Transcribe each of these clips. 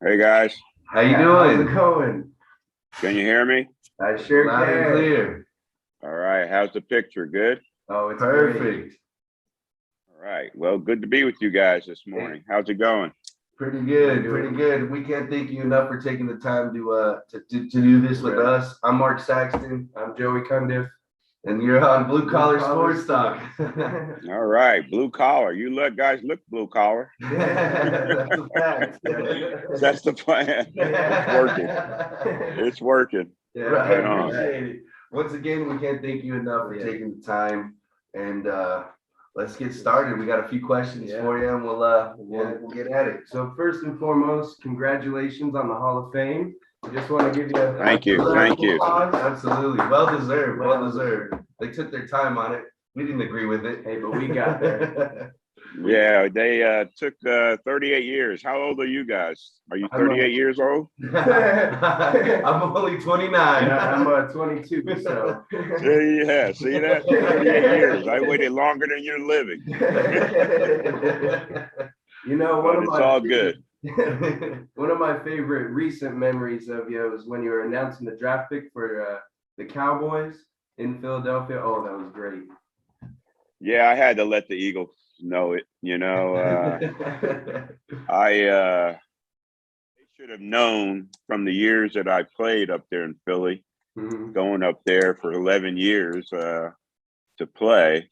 Hey guys, How you How's it doing? going? can you hear me? I sure Loud and can. clear. All right, how's the picture? Good? Oh, it's great. Perfect. All right, well, good to be with you guys this morning. How's it going? Pretty good. Pretty good. We can't thank you enough for taking the time to do this with us. I'm Mark Saxton, I'm Joey Cundiff. and you're on Blue Collar Collar Sports Talk. All right, blue collar. You guys look blue collar. That's a fact. That's the plan. It's working. It's working. Yeah, Right, Right on. appreciate it. Once again, we can't thank you enough for Yeah. taking the time, and let's get started. We got a few questions Yeah. for you, and we'll get at it. So first and foremost, congratulations on the Hall of Fame. I just want to give you a Thank you. Thank you. Absolutely, well deserved. Well deserved. They took their time on it. We didn't agree with it. Hey, but we got there. Yeah, they took 38 years. How old are you guys? Are you I'm 38 years old? I'm only 29. Yeah, I'm 22, so. Yeah, see that? 38 years. I waited longer than you're living. You know, But it's all good. one of my favorite recent memories of you was when you were announcing the draft pick for the Cowboys in Philadelphia. Oh, that was great. Yeah, I had to let the Eagles know it. I should have known from the years that I played up there in Philly, Mhm. going up there for 11 years to play,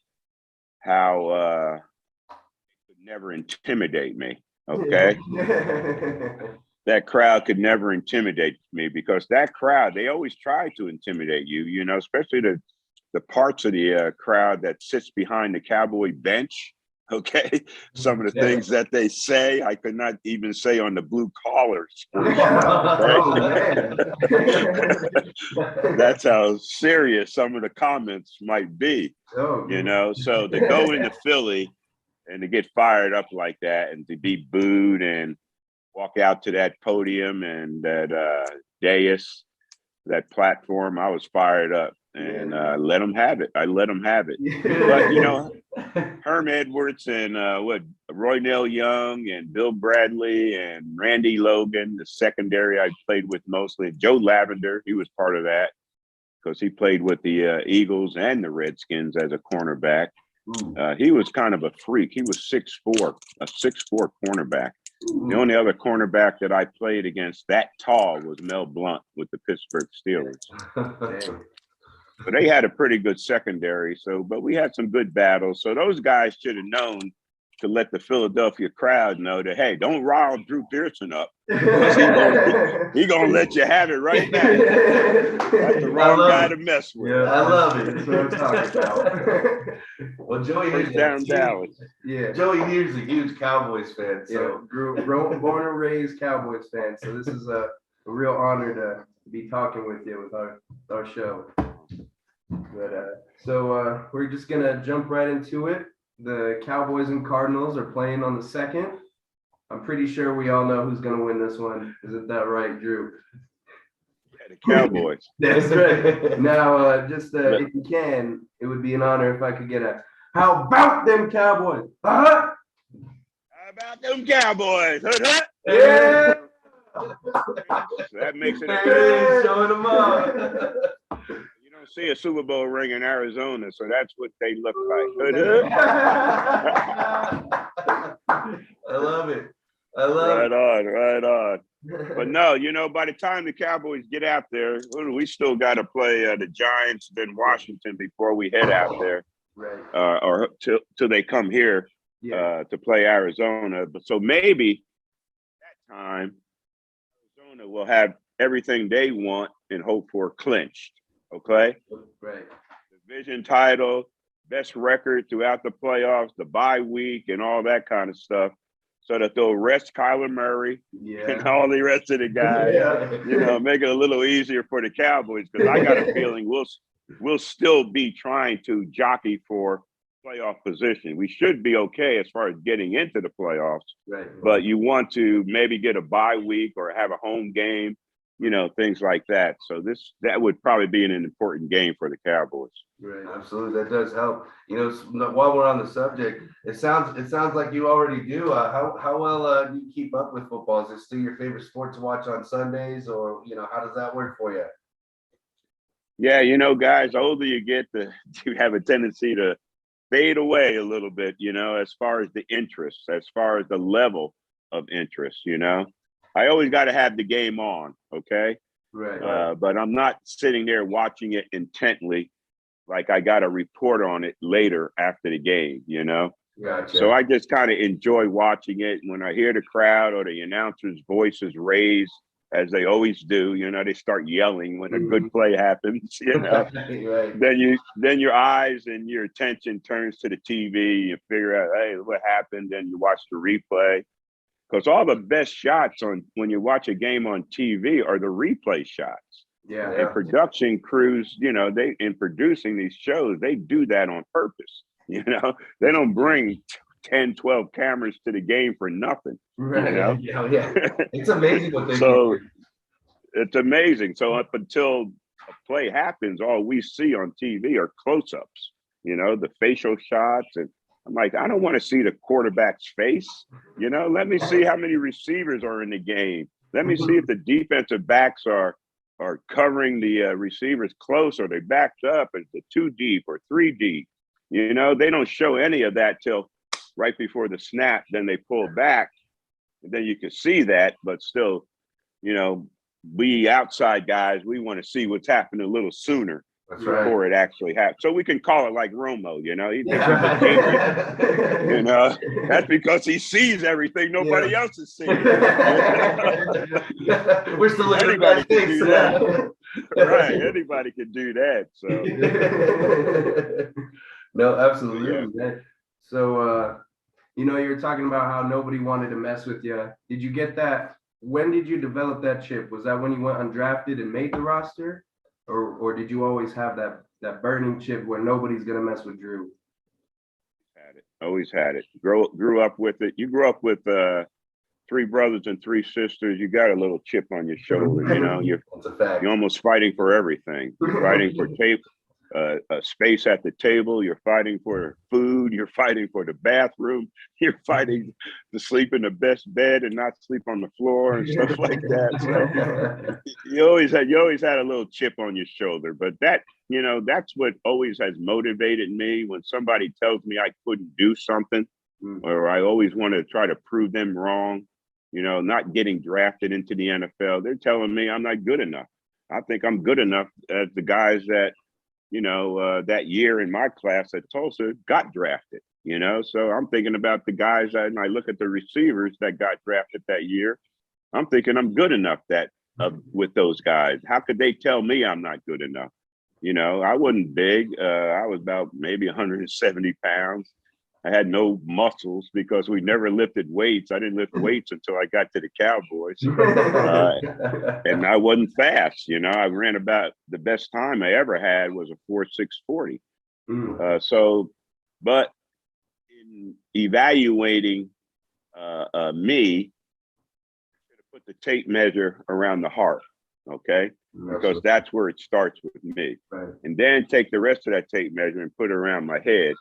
how it could never intimidate me. Okay. That crowd could never intimidate me because that crowd, they always try to intimidate you, especially the parts of the crowd that sits behind the Cowboy bench. Okay. Some of the Yeah. things that they say, I could not even say on the blue collar sports. Oh, man. That's how serious some of the comments might be, Oh, So to go into Philly and to get fired up like that and to be booed and walk out to that podium and that dais, that platform, I was fired up and let them have it. I let them have it. But, Herm Edwards and Roy Nell Young and Bill Bradley and Randy Logan, the secondary I played with mostly. Joe Lavender, he was part of that because he played with the Eagles and the Redskins as a cornerback. He was kind of a freak. He was 6'4", a 6'4" cornerback. The only other cornerback that I played against that tall was Mel Blount with the Pittsburgh Steelers. damn. But they had a pretty good secondary. But we had some good battles. So those guys should have known to let the Philadelphia crowd know that, hey, don't rile Drew Pearson up. He gonna let you have it right now. That's the wrong guy to mess with. Yeah, I love it. That's what I'm talking about. Well, Joey First is down Dallas. Yeah. Joey here's a huge Cowboys fan, so Born and raised Cowboys fan. So this is a real honor to be talking with you with our show. But we're just gonna jump right into it. The Cowboys and Cardinals are playing on the 2nd. I'm pretty sure we all know who's gonna win this one. Isn't that right, Drew? Yeah, the Cowboys. That's right. Now, if you can, it would be an honor if I could get a "How about them Cowboys?" Uh-huh. How about them Cowboys? Yeah. That makes it. Hey, showing them up. You don't see a Super Bowl ring in Arizona, so that's what they look like. I love it. I love Right it. on, right on. But no, by the time the Cowboys get out there, we still got to play the Giants, then Washington before we head out there, Right. or till they come here Yeah. to play Arizona. But so maybe that time Arizona will have everything they want and hope for clinched. Okay, Right. division title, best record throughout the playoffs, the bye week, and all that kind of stuff. So that they'll rest Kyler Murray Yeah. and all the rest of the guys, make it a little easier for the Cowboys because I got a feeling we'll still be trying to jockey for playoff position. We should be okay as far as getting into the playoffs, Right. but you want to maybe get a bye week or have a home game things like that. So that would probably be an important game for the Cowboys. Right. Absolutely, that does help. While we're on the subject, it sounds like you already do. How well do you keep up with football? Is it still your favorite sport to watch on Sundays, or how does that work for you? Yeah, guys, the older you get, you have a tendency to fade away a little bit, as far as the interest, as far as the level of interest. I always got to have the game on, okay? Right. But I'm not sitting there watching it intently, like I got to report on it later after the game, Gotcha. So I just kind of enjoy watching it. When I hear the crowd or the announcers' voices raised, as they always do, they start yelling when a good play happens, Right. then your eyes and your attention turns to the TV. You figure out, hey, what happened? Then you watch the replay. Because all the best shots when you watch a game on TV are the replay shots. Yeah. And production crews, they in producing these shows, they do that on purpose. They don't bring 10, 12 cameras to the game for nothing. Right. Yeah. It's amazing what they So do. it's amazing. So up until a play happens, all we see on TV are close-ups, the facial shots. And I'm like, I don't want to see the quarterback's face. Let me see how many receivers are in the game. Let me see if the defensive backs are covering the receivers close, or they backed up, and it's 2 deep or 3 deep. They don't show any of that till right before the snap. Then they pull back, and then you can see that. But still, we outside guys, we want to see what's happening a little sooner. That's before right. it actually happens. So we can call it like Romo, he thinks Yeah. he's a genius. That's because he sees everything nobody else is seeing. We're still looking at Anybody bad can things. do that. Right. Anybody can do that. So No, absolutely, Yeah. man. So you were talking about how nobody wanted to mess with you. Did you get that? When did you develop that chip? Was that when you went undrafted and made the roster? Or did you always have that burning chip where nobody's gonna mess with Drew? Always had it. Grew up with it. You grew up with 3 brothers and 3 sisters. You got a little chip on your shoulder. That's a fact. You're almost fighting for everything. You're fighting for a space at the table. You're fighting for food. You're fighting for the bathroom. You're fighting to sleep in the best bed and not sleep on the floor and stuff like that. So you always had a little chip on your shoulder. But that's what always has motivated me. When somebody tells me I couldn't do something, or I always want to try to prove them wrong, not getting drafted into the NFL, they're telling me I'm not good enough. I think I'm good enough as the guys that that year in my class at Tulsa got drafted, so I'm thinking about the guys and I look at the receivers that got drafted that year. I'm thinking I'm good enough with those guys. How could they tell me I'm not good enough? I wasn't big. I was about maybe 170 pounds. I had no muscles because we never lifted weights. I didn't lift weights until I got to the Cowboys. And I wasn't fast. I ran about the best time I ever had was a 4.640. But in evaluating me, put the tape measure around the heart, okay? Because that's where it starts with me. Right. And then take the rest of that tape measure and put it around my head,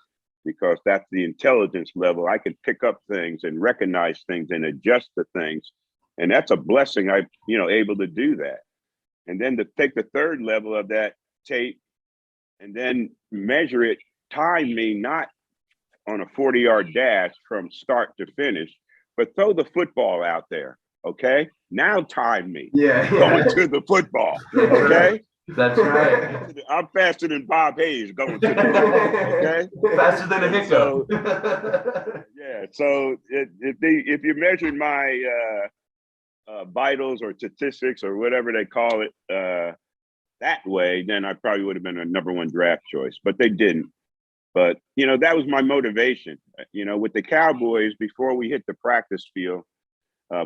because that's the intelligence level. I can pick up things and recognize things and adjust to things. And that's a blessing. I'm able to do that. And then to take the third level of that tape and then measure it, time me not on a 40-yard dash from start to finish, but throw the football out there. Okay. Now time me. Yeah. Going to the football. Okay. That's right. I'm faster than Bob Hayes going to the football. Okay. Faster than a hiccup. So, yeah. So if you measured my vitals or statistics or whatever they call it that way, then I probably would have been a #1 draft choice. But they didn't. But that was my motivation. With the Cowboys, before we hit the practice field.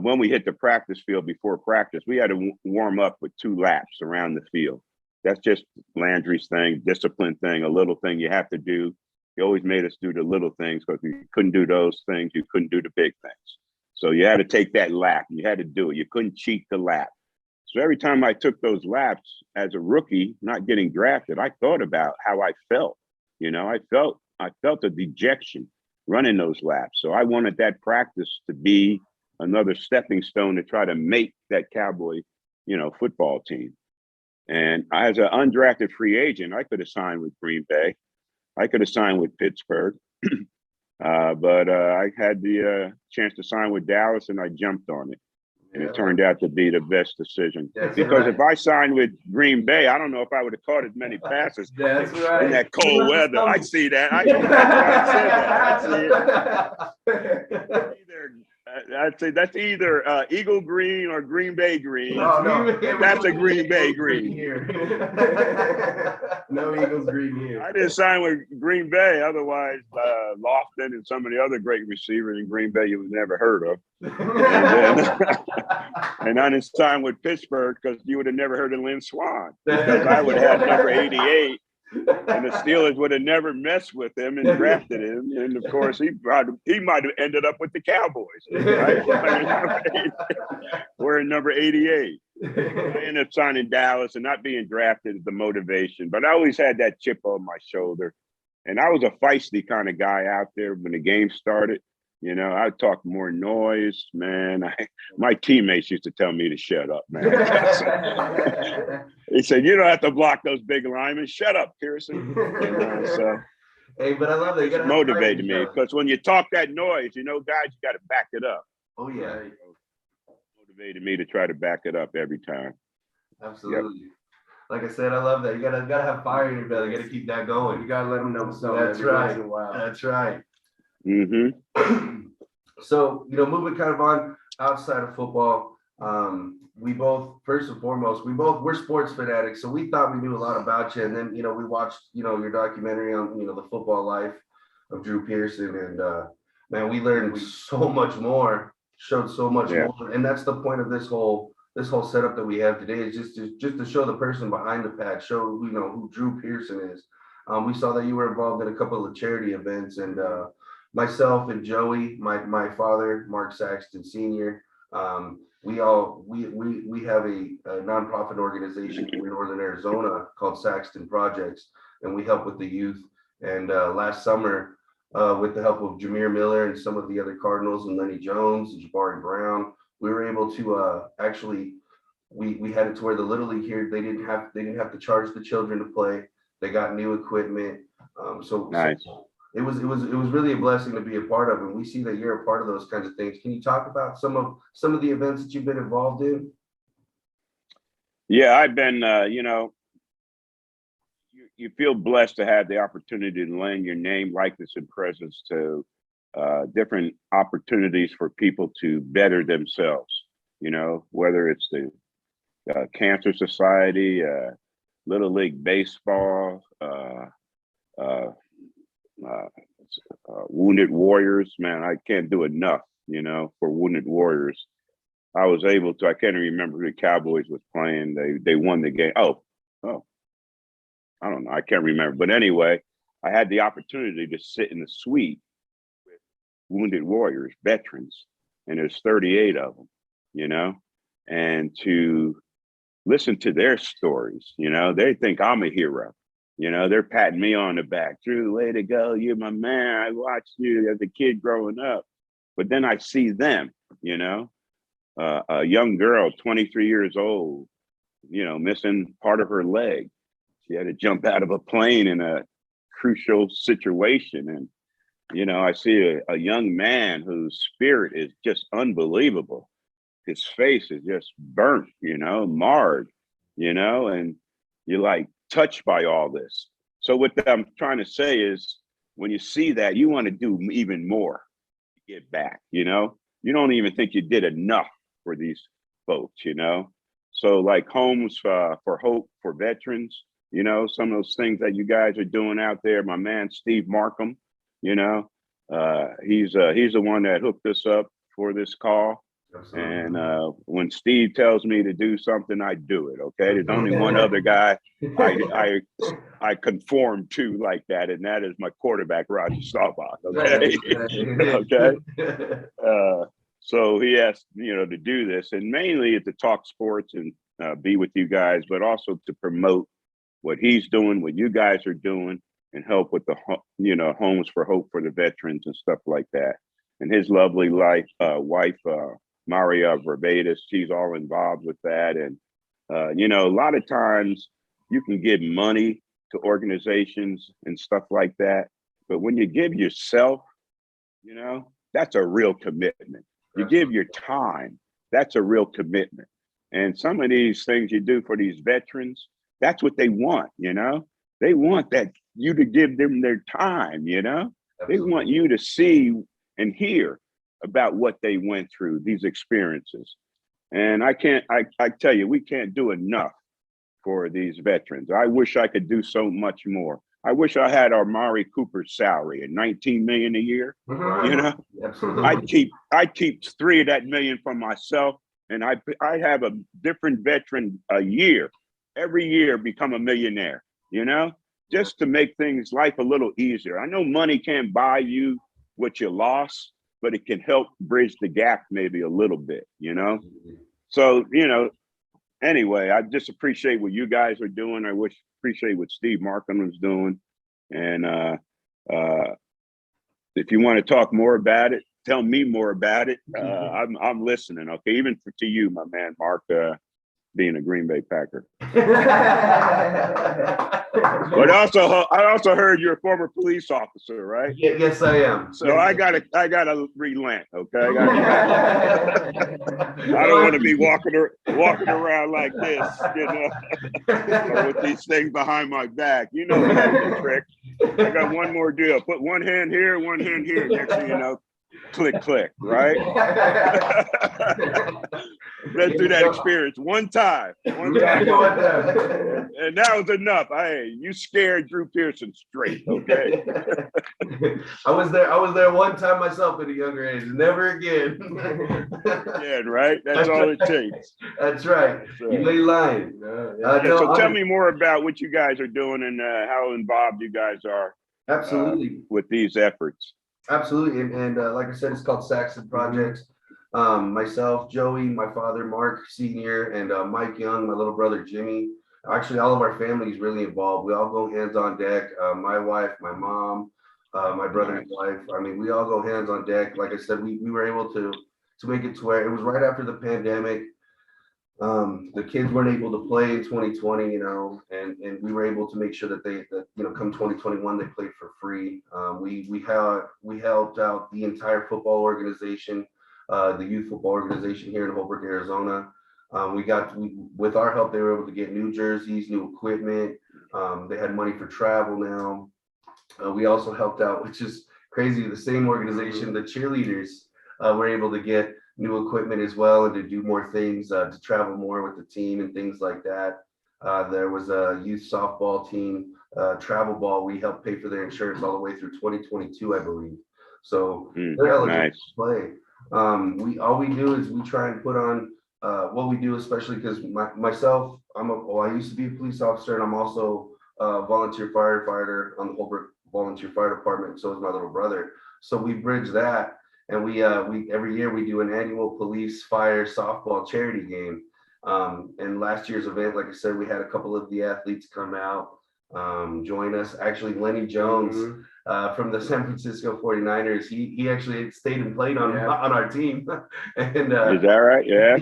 When we hit the practice field before practice, we had to warm up with 2 laps around the field. That's just Landry's thing, discipline thing, a little thing you have to do. He always made us do the little things, because if you couldn't do those things, you couldn't do the big things. So you had to take that lap. You had to do it. You couldn't cheat the lap. So every time I took those laps as a rookie, not getting drafted, I thought about how I felt. I felt a dejection running those laps. So I wanted that practice to be another stepping stone to try to make that Cowboy, football team. And as an undrafted free agent, I could have signed with Green Bay. I could have signed with Pittsburgh. But I had the chance to sign with Dallas, and I jumped on it. And it turned out to be the best decision. Because if I signed with Green Bay, I don't know if I would have caught as many passes in that cold weather. I see that. I see that. I'd say that's either Eagle Green or Green Bay Green. Oh, no. That's a Green Bay Green. Here. No Eagles green here. I didn't sign with Green Bay. Otherwise, Lofton and some of the other great receivers in Green Bay you would never heard of. And I didn't sign with Pittsburgh because you would have never heard of Lynn Swan. Because I would have had number 88. And the Steelers would have never messed with him and drafted him. And of course, he might have ended up with the Cowboys, right? Wearing number 88. I ended up signing Dallas, and not being drafted is the motivation. But I always had that chip on my shoulder. And I was a feisty kind of guy out there when the game started. I'd talk more noise, man. My teammates used to tell me to shut up, man. He said, "You don't have to block those big linemen. Shut up, Pearson." So, hey, but I love that. You gotta motivated me because when you talk that noise, guys, you got to back it up. Oh yeah. Motivated me to try to back it up every time. Absolutely. Yep. Like I said, I love that. You gotta have fire in your belly. You gotta keep that going. You gotta let them know something. That's right. That's right. Mm-hmm. So, moving kind of on outside of football, we both, first and foremost, we're sports fanatics. So we thought we knew a lot about you. And then, we watched, your documentary on, the football life of Drew Pearson. And, man, we learned so much more, showed so much more. And that's the point of this whole setup that we have today, is just to show the person behind the pad, show, who Drew Pearson is. We saw that you were involved in a couple of charity events, and, myself and Joey, my father, Mark Saxton Sr., we have a nonprofit organization here in Northern Arizona called Saxton Projects, and we help with the youth. And last summer, with the help of Jameer Miller and some of the other Cardinals and Lenny Jones and Jabari Brown, we were able to actually, we had it to where the Little League here, they didn't have to charge the children to play. They got new equipment. So nice. It was really a blessing to be a part of, and we see that you're a part of those kinds of things. Can you talk about some of the events that you've been involved in? Yeah, I've been, you feel blessed to have the opportunity to lend your name, likeness, and presence to different opportunities for people to better themselves. Whether it's the Cancer Society, Little League Baseball, Wounded Warriors, man, I can't do enough, for Wounded Warriors. I was able to, I can't even remember who the Cowboys was playing. They won the game. Oh, I don't know. I can't remember. But anyway, I had the opportunity to sit in the suite with Wounded Warriors, veterans, and there's 38 of them, and to listen to their stories. They think I'm a hero. They're patting me on the back. Drew, way to go. You're my man. I watched you as a kid growing up. But then I see them, a young girl, 23 years old, missing part of her leg. She had to jump out of a plane in a crucial situation. And, I see a young man whose spirit is just unbelievable. His face is just burnt, marred, and you're like, touched by all this. So what I'm trying to say is, when you see that, you want to do even more to get back. You don't even think you did enough for these folks. So like Homes for Hope for Veterans, some of those things that you guys are doing out there. My man Steve Markham, he's the one that hooked us up for this call. Absolutely. And when Steve tells me to do something, I do it. Okay, there's only one other guy I conform to like that, and that is my quarterback, Roger Staubach. Okay, okay. So he asked to do this, and mainly to talk sports and be with you guys, but also to promote what he's doing, what you guys are doing, and help with the Homes for Hope for the veterans and stuff like that. And his lovely wife, Maria Verbatis, she's all involved with that. And a lot of times you can give money to organizations and stuff like that, but when you give yourself, that's a real commitment. You give your time, that's a real commitment. And some of these things you do for these veterans, that's what they want, They want that you to give them their time, They want you to see and hear about what they went through, these experiences. And I tell you, we can't do enough for these veterans. I wish I could do so much more. I wish I had Amari Cooper's salary at $19 million a year. Absolutely. I keep 3 of that million for myself, and I have a different veteran a year, every year become a millionaire, just to make life a little easier. I know money can't buy you what you lost, but it can help bridge the gap maybe a little bit, So, anyway, I just appreciate what you guys are doing. I appreciate what Steve Markham was doing. And if you want to talk more about it, tell me more about it. I'm listening. Okay, even to you, my man, Mark, being a Green Bay Packer. But I also heard you're a former police officer, right? Yes, I am. So I gotta relent. Okay, I don't want to be walking around like this, with these things behind my back. That's the trick. I got one more deal. Put one hand here, one hand here. Next thing you know, click, click, right? Been through that experience one time, and that was enough. Hey, you scared Drew Pearson straight, okay? I was there one time myself at a younger age. Never again. Yeah, right. That's all it takes. That's right. You ain't lying. So tell me more about what you guys are doing and how involved you guys are. Absolutely. With these efforts. Absolutely, and like I said, it's called Saxon Projects. Myself, Joey, my father, Mark Sr., and Mike Young, my little brother, Jimmy. Actually, all of our family is really involved. We all go hands on deck. My wife, my mom, my brother's wife. I mean, we all go hands on deck. Like I said, we were able to make it to where it was right after the pandemic. The kids weren't able to play in 2020, and we were able to make sure that come 2021, they played for free. We helped out the entire football organization, the youth football organization here in Holbrook, Arizona. With our help, they were able to get new jerseys, new equipment. They had money for travel now. We also helped out, which is crazy, the same organization, the cheerleaders were able to get new equipment as well and to do more things, to travel more with the team and things like that. There was a youth softball team, travel ball. We helped pay for their insurance all the way through 2022, I believe. So they're eligible to play. All we do is we try and put on what we do, especially because myself, I used to be a police officer, and I'm also a volunteer firefighter on the Holbrook Volunteer Fire Department. So is my little brother. So we bridge that. And we every year we do an annual police fire softball charity game. And last year's event, like I said, we had a couple of the athletes come out, join us. Actually, Lenny Jones from the San Francisco 49ers, he actually stayed and played on our team. And is that right? Yeah.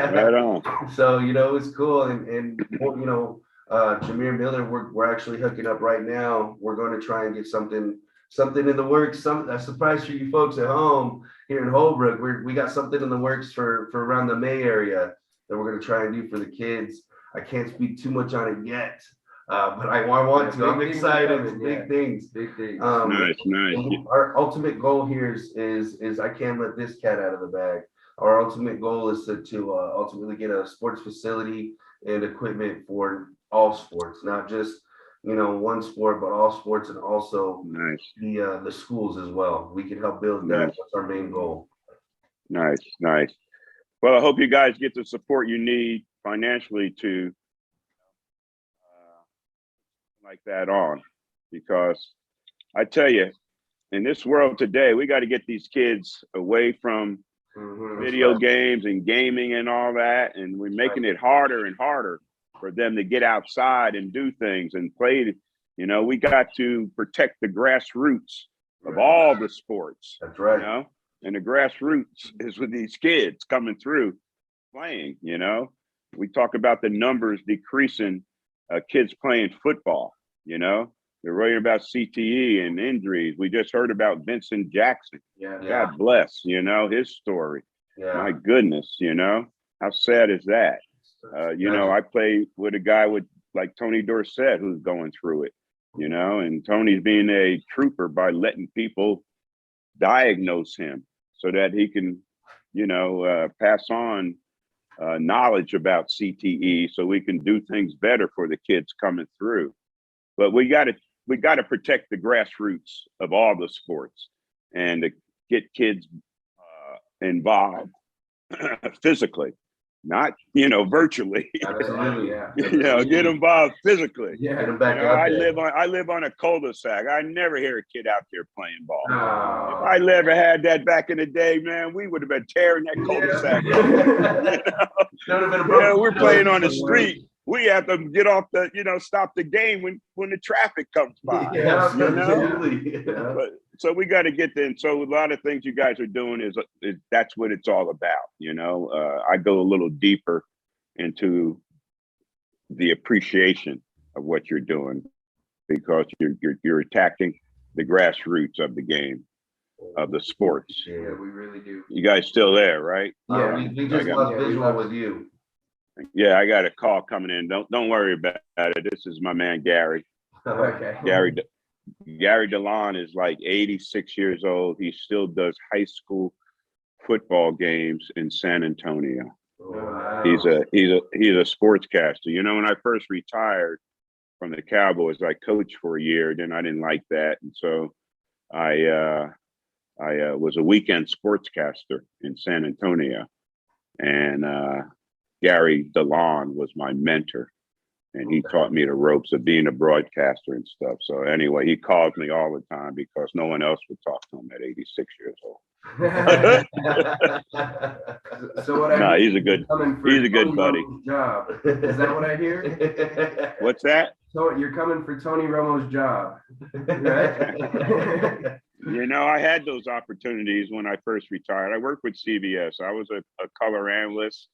Right on. So it was cool. And Jameer Miller, we're actually hooking up right now. We're going to try and get something in the works. A surprise for you folks at home here in Holbrook. We got something in the works for around the May area that we're going to try and do for the kids. I can't speak too much on it yet, but I want to. I'm excited. It's big things. Big things. Nice. Our ultimate goal here is I can't let this cat out of the bag. Our ultimate goal is to ultimately get a sports facility and equipment for all sports, not just one sport, but all sports, and also the schools as well. We can help build that. That's our main goal. Nice. Well, I hope you guys get the support you need financially to like that on, because I tell you, in this world today, we got to get these kids away from video games and gaming and all that. And we're making it harder and harder for them to get outside and do things and play. You know, we got to protect the grassroots of all the sports. That's right. You know, and the grassroots is with these kids coming through playing. You know, we talk about the numbers decreasing, kids playing football. You know, they're worrying about CTE and injuries. We just heard about Vincent Jackson. Yeah. God bless, you know, his story. Yeah. My goodness, you know, how sad is that? You know, I play with a guy with like Tony Dorsett who's going through it, you know, and Tony's being a trooper by letting people diagnose him so that he can, you know, pass on knowledge about CTE so we can do things better for the kids coming through. But we got to protect the grassroots of all the sports and to get kids involved physically, not, you know, virtually. Absolutely. Yeah. You know, get involved physically. Yeah. Get them back You know, out I there. live on a cul-de-sac. I never hear a kid out there playing ball. Oh. If I never had that back in the day, man, we would have been tearing that cul-de-sac up. That would have been a You know, broken- we're playing on the street. We have to get off the, you know, stop the game when the traffic comes by. Yeah, you know? absolutely. Yeah. But so we got to get there. And so a lot of things you guys are doing is that's what it's all about. You know, I go a little deeper into the appreciation of what you're doing because you're attacking the grassroots of the game, of the sports. Yeah, we really do. You guys still there, right? Yeah. We just I got- lost Yeah, we visual lost- with you. Yeah, I got a call coming in. Don't worry about it. This is my man Gary. Okay. Gary DeLon is like 86 years old. He still does high school football games in San Antonio. Wow. He's a sportscaster. You know, when I first retired from the Cowboys, I coached for a year. Then I didn't like that, and so I was a weekend sportscaster in San Antonio, and Gary DeLon was my mentor, and he taught me the ropes of being a broadcaster and stuff. So anyway, he calls me all the time because no one else would talk to him at 86 years old. So what I No, hear he's a is good coming for he's a good Tony buddy. Romo's job. Is that what I hear? What's that? So you're coming for Tony Romo's job, right? You know, I had those opportunities when I first retired. I worked with CBS. I was a color analyst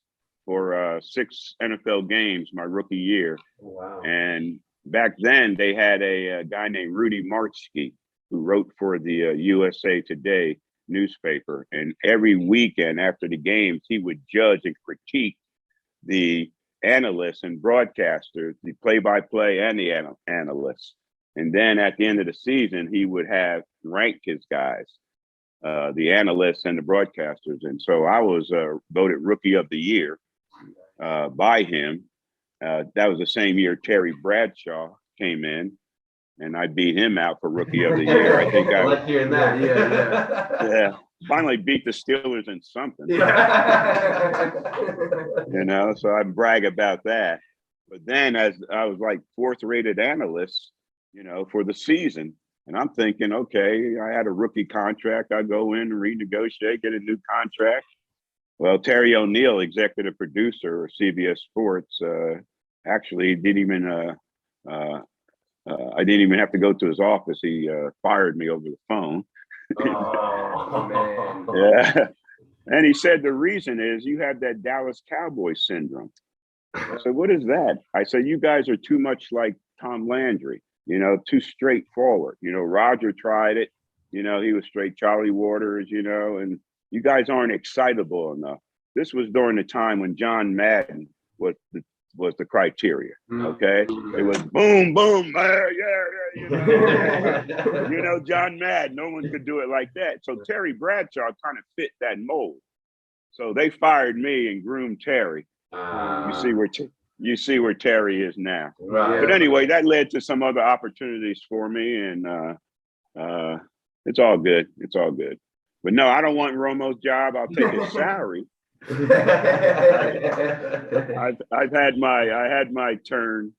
for 6 NFL games my rookie year. Wow. And back then they had a guy named Rudy Marchke who wrote for the USA Today newspaper. And every weekend after the games, he would judge and critique the analysts and broadcasters, the play-by-play and the analysts. And then at the end of the season, he would have ranked his guys, the analysts and the broadcasters. And so I was voted Rookie of the Year by him. That was the same year Terry Bradshaw came in, and I beat him out for Rookie of the Year. I think I like hearing that. yeah, finally beat the Steelers in something. You know, so I brag about that. But then as I was like 4th rated analyst, you know, for the season. And I'm thinking, okay, I had a rookie contract. I go in and renegotiate, get a new contract. Well, Terry O'Neill, executive producer of CBS Sports, actually didn't even, I didn't even have to go to his office. He fired me over the phone. Oh, man. Yeah. And he said, the reason is you have that Dallas Cowboys syndrome. I said, what is that? I said, you guys are too much like Tom Landry, you know, too straightforward. You know, Roger tried it, you know, he was straight. Charlie Waters, you know, and you guys aren't excitable enough. This was during the time when John Madden was the criteria. Okay. It was boom, boom, yeah, you know. You know, John Madden, no one could do it like that. So Terry Bradshaw kind of fit that mold. So they fired me and groomed Terry. You see where Terry is now. Right. But anyway, that led to some other opportunities for me, and it's all good. It's all good. But no, I don't want Romo's job. I'll take his salary. I had my turn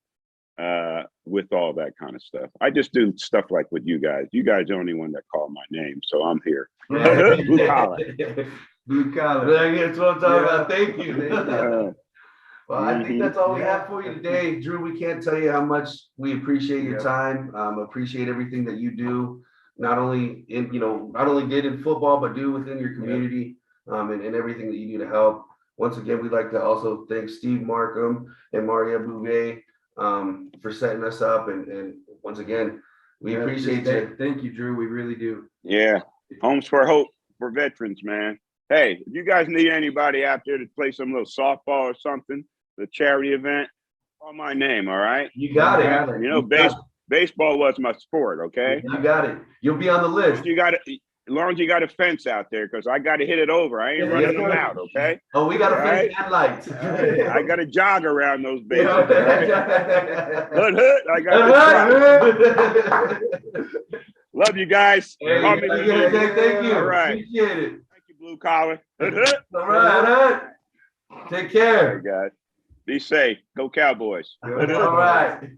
with all that kind of stuff. I just do stuff like with you guys. You guys are the only one that call my name, so I'm here. Blue collar. Blue collar. That's what I'm talking about. Yeah. Thank you. Thank you. Well, I think that's all we have for you Yeah. today. Drew, we can't tell you how much we appreciate your Yeah. time, appreciate everything that you do, not only not only did in football, but do within your community, and everything that you do to help. Once again, we'd like to also thank Steve Markham and Maria Bouvet, for setting us up. And once again, we Yeah, appreciate just you. Thank you, Drew. We really do. Yeah. Homes for Hope for veterans, man. Hey, if you guys need anybody out there to play some little softball or something, the charity event, call my name, all right? You got got it. it. You know, baseball was my sport, okay? You got it. You'll be on the list. As long as you got a fence out there, because I got to hit it over. I ain't running them out, okay? Oh, we got a fence Right. and lights. I got to jog around those bases, Yeah. all right? Hood, I got to try. Love you guys. Hey, Call me when you need me. thank you. All right. Appreciate it. Thank you, blue collar. Hood. All right. Take All care. right, guys. Be safe. Go Cowboys. All right.